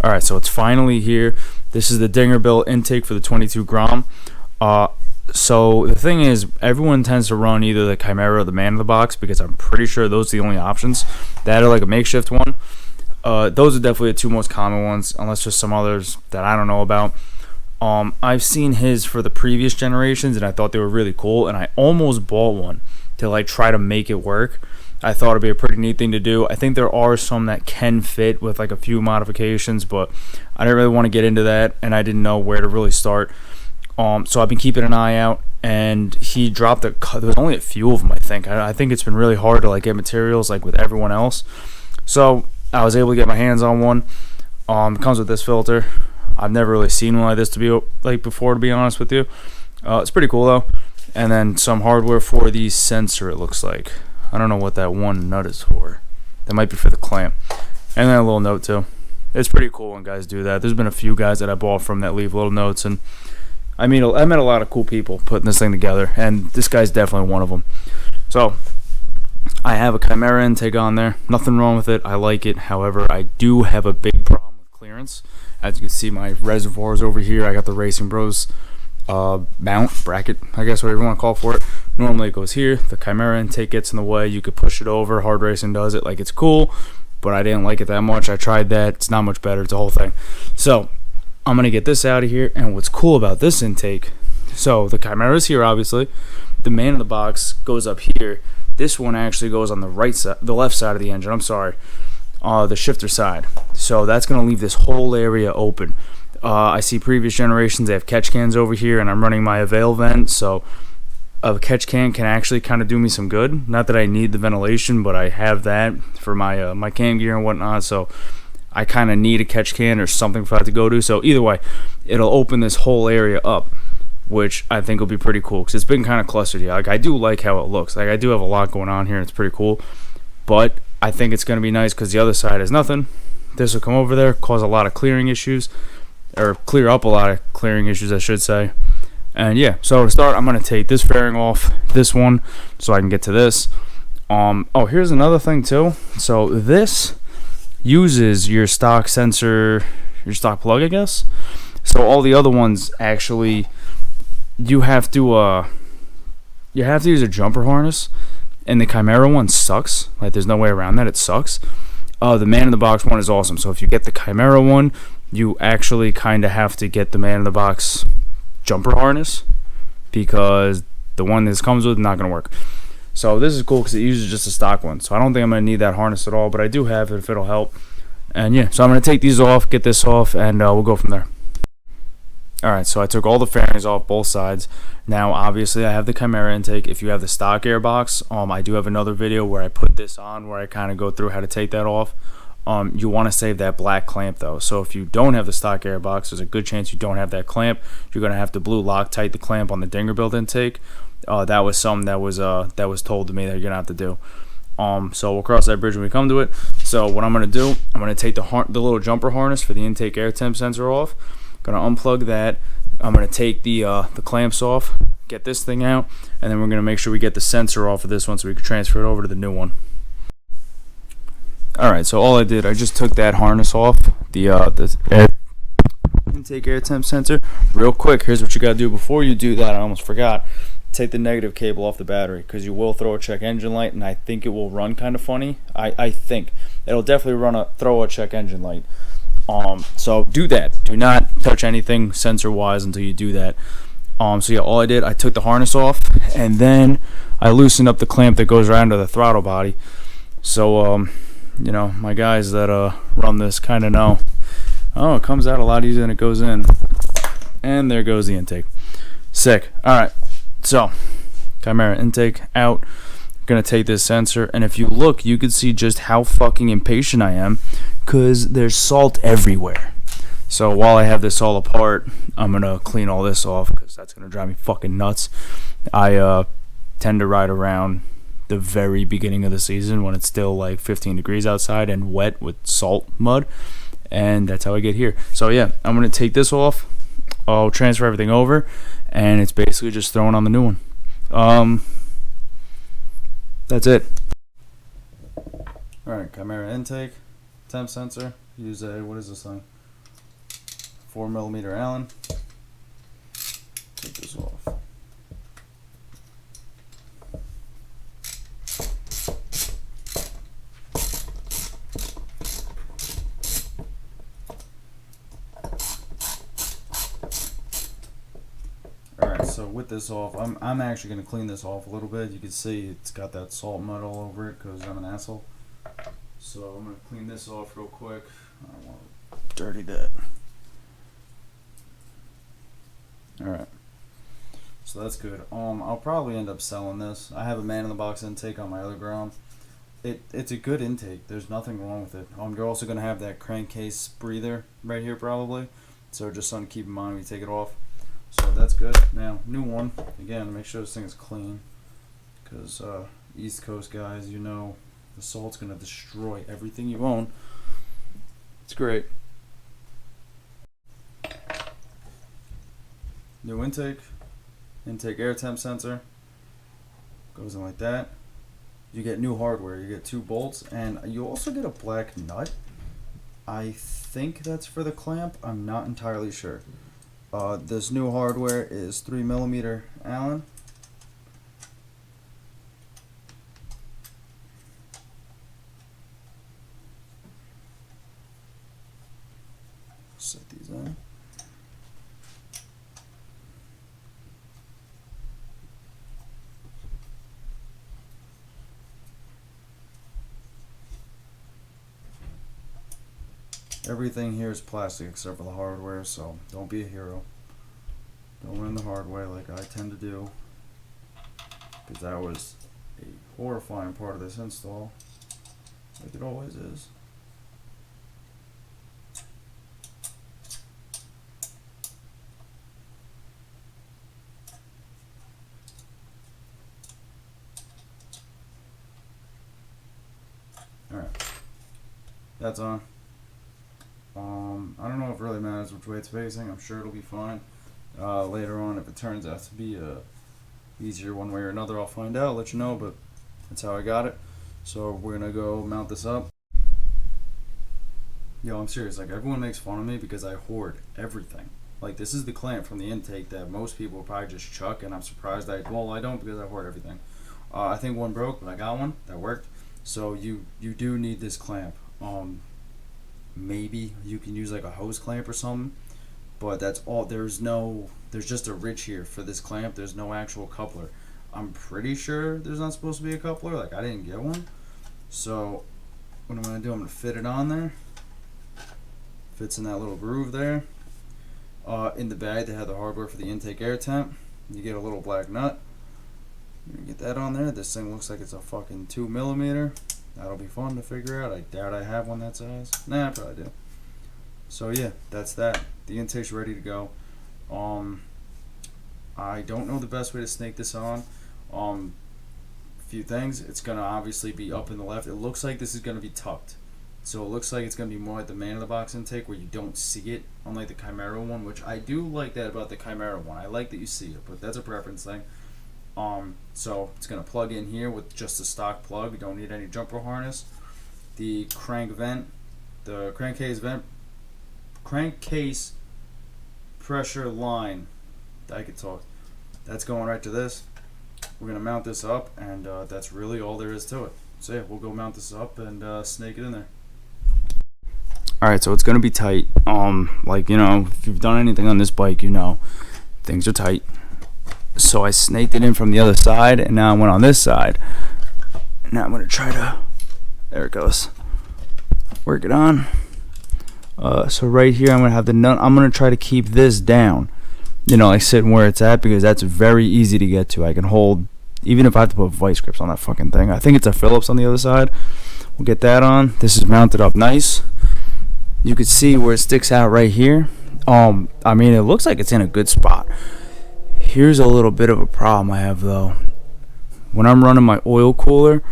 Alright, so it's finally here. This is the DingerBuilt intake for the 22 Grom. So the thing is, everyone tends to run either the Chimera or the man in the box because I'm pretty sure those are the only options. That are like a makeshift one. Those are definitely the two most common ones, unless there's some others that I don't know about. I've seen his for the previous generations, and I thought they were really cool, and I almost bought one to like try to make it work. I thought it'd be a pretty neat thing to do. I think there are some that can fit with like a few modifications, but I didn't really want to get into that, and I didn't know where to really start. So I've been keeping an eye out, and he dropped there was only a few of them, I think. I think it's been really hard to like get materials like with everyone else. So I was able to get my hands on one. It comes with this filter. I've never really seen one like this to be like before, to be honest with you. It's pretty cool though. And then some hardware for the sensor, it looks like. I don't know what that one nut is for. That might be for the clamp. And then a little note too. It's pretty cool when guys do that. There's been a few guys that I bought from that leave little notes, and I met a lot of cool people putting this thing together, and this guy's definitely one of them. So I have a Chimera intake on there. Nothing wrong with it. I like it. However, I do have a big problem with clearance. As you can see, my reservoirs over here. I got the Racing Bros mount bracket, I guess, whatever you want to call for it. Normally it goes here. The Chimera intake gets in the way. You could push it over. Hard Racing does it. Like, it's cool, but I didn't like it that much. I tried that. It's not much better. It's a whole thing. So I'm gonna get this out of here. And what's cool about this intake, so the Chimera is here, obviously. The man in the box goes up here. This one actually goes on the right side, the left side of the engine. I'm sorry, the shifter side. So that's gonna leave this whole area open. I see previous generations, they have catch cans over here, and I'm running my Avail vent, so a catch can actually kind of do me some good. Not that I need the ventilation, but I have that for my my cam gear and whatnot, so I kind of need a catch can or something for that to go to. So either way, it'll open this whole area up, which I think will be pretty cool, because it's been kind of clustered here. Like, I do like how it looks. Like, I do have a lot going on here, and it's pretty cool, but I think it's going to be nice because the other side has nothing. This will come over there, cause a lot of clearing issues, or clear up a lot of clearing issues, I should say. And yeah, so to start, I'm going to take this fairing off this one so I can get to this. Oh, here's another thing too. So this uses your stock sensor, your stock plug, I guess. So all the other ones, actually, you have to use a jumper harness, and the Chimera one sucks. Like, there's no way around that. It sucks. The man in the box one is awesome. So if you get the Chimera one, you actually kind of have to get the man in the box jumper harness, because the one this comes with is not going to work. So this is cool because it uses just a stock one. So I don't think I'm going to need that harness at all, but I do have it if it'll help. And yeah, so I'm going to take these off, get this off, and we'll go from there. Alright, so I took all the fairings off both sides. Now, obviously, I have the Chimera intake. If you have the stock airbox, I do have another video where I put this on, where I kind of go through how to take that off. You want to save that black clamp though. So if you don't have the stock airbox, there's a good chance you don't have that clamp. You're going to have to blue Loctite the clamp on the DingerBuilt intake. That was something that was told to me that you're going to have to do. So we'll cross that bridge when we come to it. So what I'm going to do, I'm going to take the little jumper harness for the intake air temp sensor off. Going to unplug that. I'm going to take the clamps off, get this thing out, and then we're going to make sure we get the sensor off of this one so we can transfer it over to the new one. Alright, so all I did, I just took that harness off, the intake air temp sensor. Real quick, here's what you got to do before you do that. I almost forgot. Take the negative cable off the battery, because you will throw a check engine light, and I think it will run kind of funny. I think it'll definitely throw a check engine light. So do that. Do not touch anything sensor wise until you do that. So yeah, all I did, I took the harness off, and then I loosened up the clamp that goes right under the throttle body. So you know, my guys that run this kind of know, oh, it comes out a lot easier than it goes in. And there goes the intake. Sick. Alright, so Chimera intake out. Gonna take this sensor, and if you look, you can see just how fucking impatient I am, because there's salt everywhere. So while I have this all apart, I'm gonna clean all this off, because that's gonna drive me fucking nuts. I tend to ride around the very beginning of the season when it's still like 15 degrees outside and wet with salt mud, and that's how I get here. So yeah, I'm gonna take this off. I'll transfer everything over, and it's basically just throwing on the new one. That's it. Alright, Chimera intake, temp sensor. Use a, what is this thing? 4mm Allen. Take this off. Alright, so with this off, I'm actually going to clean this off a little bit. You can see it's got that salt mud all over it because I'm an asshole. So I'm going to clean this off real quick. I don't want to dirty that. Alright, so that's good. I'll probably end up selling this. I have a man-in-the-box intake on my other Grom. It's a good intake. There's nothing wrong with it. You're also going to have that crankcase breather right here probably. So just something to keep in mind when you take it off. So that's good. Now, new one. Again, make sure this thing is clean. Because East Coast guys, you know, the salt's going to destroy everything you own. It's great. New intake air temp sensor, goes in like that. You get new hardware, you get 2 bolts, and you also get a black nut. I think that's for the clamp, I'm not entirely sure. This new hardware is 3mm Allen. Set these in. Everything here is plastic except for the hardware, so don't be a hero. Don't learn the hard way like I tend to do, because that was a horrifying part of this install, like it always is. Alright, that's on. I don't know if it really matters which way it's facing. I'm sure it'll be fine. Later on, if it turns out to be easier one way or another, I'll find out, let you know, but that's how I got it. So we're gonna go mount this up. Yo, I'm serious, like everyone makes fun of me because I hoard everything. Like this is the clamp from the intake that most people would probably just chuck, and I'm surprised I don't, because I hoard everything. I think one broke, but I got one that worked. So you do need this clamp. Maybe you can use like a hose clamp or something, but that's all. There's just a ridge here for this clamp. There's no actual coupler. I'm pretty sure there's not supposed to be a coupler. Like I didn't get one. So what I'm gonna do, I'm gonna fit it on there. Fits in that little groove there. In the bag they have the hardware for the intake air temp. You get a little black nut. You get that on there. This thing looks like it's a fucking 2mm. That'll be fun to figure out. I doubt I have one that size. Nah, I probably do. So yeah, that's that. The intake's ready to go. I don't know the best way to snake this on. Few things. It's gonna obviously be up in the left. It looks like this is gonna be tucked. So it looks like it's gonna be more like the man-in-the-box intake where you don't see it, unlike the Chimera one, which I do like that about the Chimera one. I like that you see it, but that's a preference thing. So it's gonna plug in here with just a stock plug. You don't need any jumper harness. The crank vent, the crankcase pressure line. I could talk. That's going right to this. We're gonna mount this up, and that's really all there is to it. So yeah, we'll go mount this up and snake it in there. Alright, so it's gonna be tight. Like, you know, if you've done anything on this bike, you know things are tight. So I snaked it in from the other side, and now I went on this side. Now I'm gonna try to, there it goes, work it on. So right here I'm gonna have the nut. I'm gonna try to keep this down, you know, like sitting where it's at, because that's very easy to get to. I can hold, even if I have to put vice grips on that fucking thing. I think it's a Phillips on the other side. We'll get that on. This is mounted up nice. You can see where it sticks out right here. I mean, it looks like it's in a good spot. Here's a little bit of a problem I have though. When I'm running my oil cooler,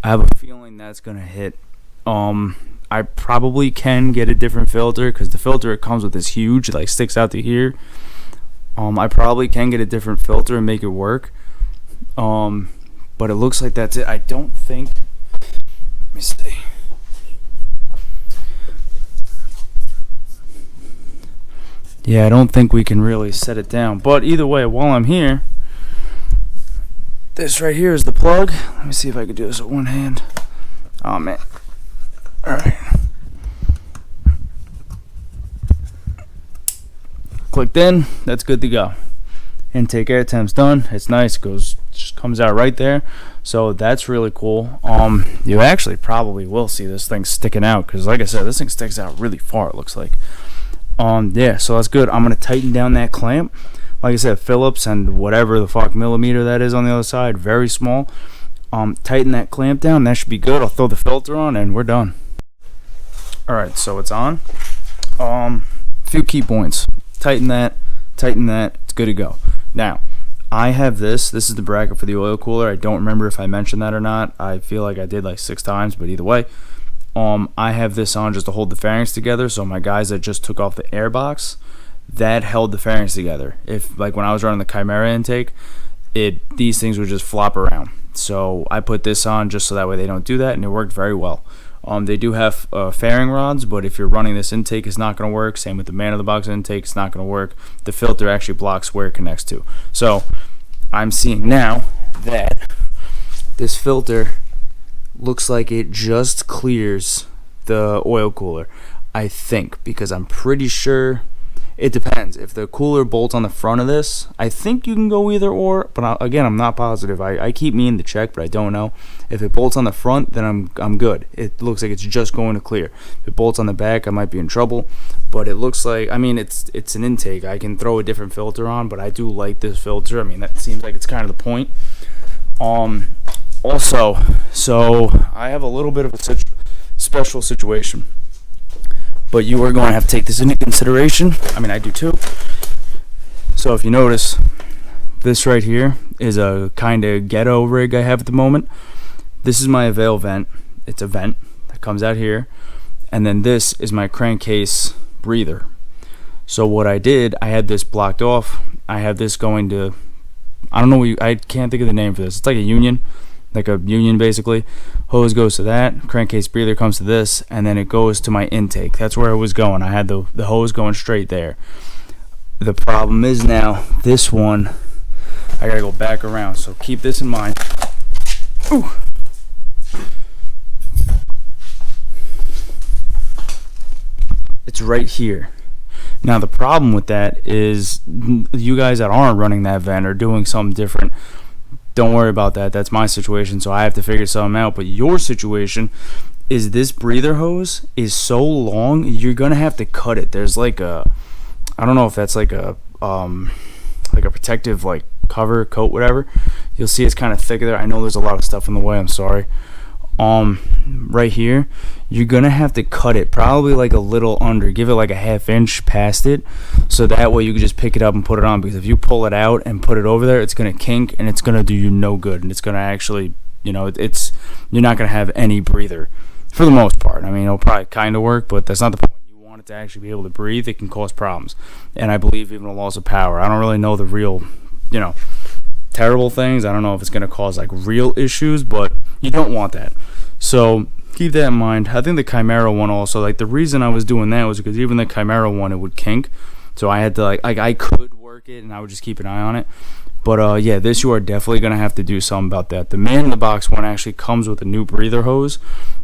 I have a feeling that's gonna hit. I probably can get a different filter, because the filter it comes with is huge, like sticks out to here. I probably can get a different filter and make it work. But it looks like that's it. I don't think, let me see. Yeah, I don't think we can really set it down. But either way, while I'm here, this right here is the plug. Let me see if I can do this with one hand. Oh, man. All right. Clicked in. That's good to go. Intake air temp's done. It's nice. It goes, just comes out right there. So that's really cool. You actually probably will see this thing sticking out because, like I said, this thing sticks out really far. It looks like. Yeah. So that's good. I'm gonna tighten down that clamp. Like I said, Phillips and whatever the fuck millimeter that is on the other side, very small. Tighten that clamp down. That should be good. I'll throw the filter on and we're done. All right. So it's on. Few key points. Tighten that. It's good to go. Now, I have this is the bracket for the oil cooler. I don't remember if I mentioned that or not. I feel like I did like 6 times, but either way, I have this on just to hold the fairings together. So my guys that just took off the air box, that held the fairings together. If like when I was running the Chimera intake, these things would just flop around. So I put this on just so that way they don't do that, and it worked very well. They do have fairing rods, but if you're running this intake, it's not going to work. Same with the man of the box intake, it's not going to work. The filter actually blocks where it connects to. So I'm seeing now that this filter looks like it just clears the oil cooler, I think, because I'm pretty sure it depends. If the cooler bolts on the front of this, I think you can go either or, but again, I'm not positive. I keep meaning to check, but I don't know. If it bolts on the front, then I'm good. It looks like it's just going to clear. If it bolts on the back, I might be in trouble, but it looks like, I mean, it's an intake. I can throw a different filter on, but I do like this filter. I mean, that seems like it's kind of the point. Also, so I have a little bit of a special situation, but you are going to have to take this into consideration. I mean, I do too. So if you notice, this right here is a kind of ghetto rig I have at the moment. This is my Avail vent. It's a vent that comes out here. And then this is my crankcase breather. So what I did, I had this blocked off. I have this going to, I don't know, I can't think of the name for this. It's like a union basically. Hose goes to that, crankcase breather comes to this, and then it goes to my intake. That's where it was going. I had the hose going straight there. The problem is now, this one, I gotta go back around, so keep this in mind. Ooh. It's right here. Now the problem with that is you guys that aren't running that vent are doing something different. Don't worry about that. That's my situation, so I have to figure something out. But your situation is this breather hose is so long, you're gonna have to cut it. There's like a, I don't know if that's like a protective like cover, coat, whatever. You'll see it's kind of thick there. I know there's a lot of stuff in the way. I'm sorry. Right here, you're gonna have to cut it probably like a little under, give it like a 1/2 inch past it, so that way you can just pick it up and put it on, because if you pull it out and put it over there, it's gonna kink and it's gonna do you no good, and it's gonna actually, you know, it's you're not gonna have any breather for the most part. I mean, it'll probably kind of work, but that's not the point. You want it to actually be able to breathe. It can cause problems, and I believe even a loss of power. I don't really know the real, you know, terrible things. I don't know if it's going to cause like real issues, but you don't want that. So keep that in mind. I think the Chimera one also, like the reason I was doing that was because even the Chimera one, it would kink. So I had to like I could work it and I would just keep an eye on it. But yeah, this you are definitely going to have to do something about that. The man in the box one actually comes with a new breather hose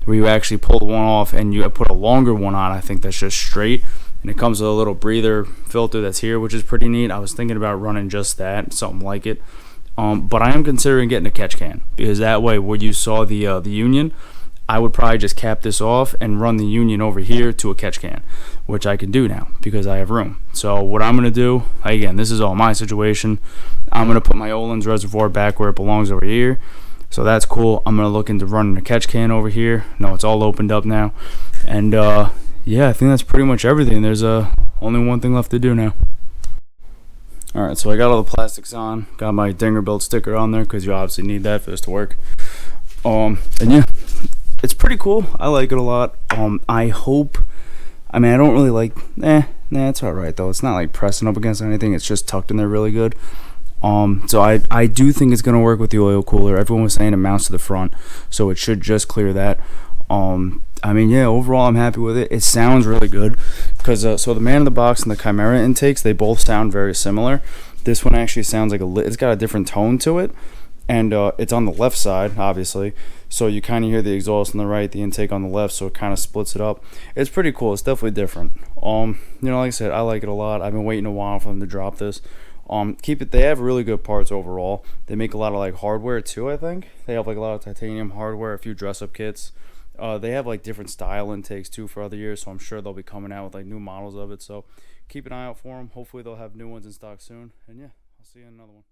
where you actually pull the one off and you put a longer one on. I think that's just straight. And it comes with a little breather filter that's here, which is pretty neat. I was thinking about running just that, something like it. But I am considering getting a catch can, because that way where you saw the union, I would probably just cap this off and run the union over here to a catch can, which I can do now because I have room. So what I'm going to do, again, this is all my situation. I'm going to put my Olin's reservoir back where it belongs over here. So that's cool. I'm going to look into running a catch can over here. No, it's all opened up now. And yeah, I think that's pretty much everything. There's only one thing left to do now. Alright, so I got all the plastics on, got my DingerBuilt sticker on there because you obviously need that for this to work. And yeah, it's pretty cool. I like it a lot. I hope, I mean, I don't really like, it's alright though. It's not like pressing up against anything, it's just tucked in there really good. So I do think it's going to work with the oil cooler. Everyone was saying it mounts to the front, so it should just clear that. I mean, yeah, overall I'm happy with it. It sounds really good. because so the Man in the Box and the Chimera intakes, they both sound very similar. This one actually sounds like it's got a different tone to it, and it's on the left side, obviously. So you kind of hear the exhaust on the right, the intake on the left, so it kind of splits it up. It's pretty cool. It's definitely different. Like I said, I like it a lot. I've been waiting a while for them to drop this. Keep it. They have really good parts overall. They make a lot of like hardware too. I think they have like a lot of titanium hardware, a few dress-up kits. They have like different style intakes too for other years, so I'm sure they'll be coming out with like new models of it. So keep an eye out for them. Hopefully they'll have new ones in stock soon. And yeah, I'll see you in another one.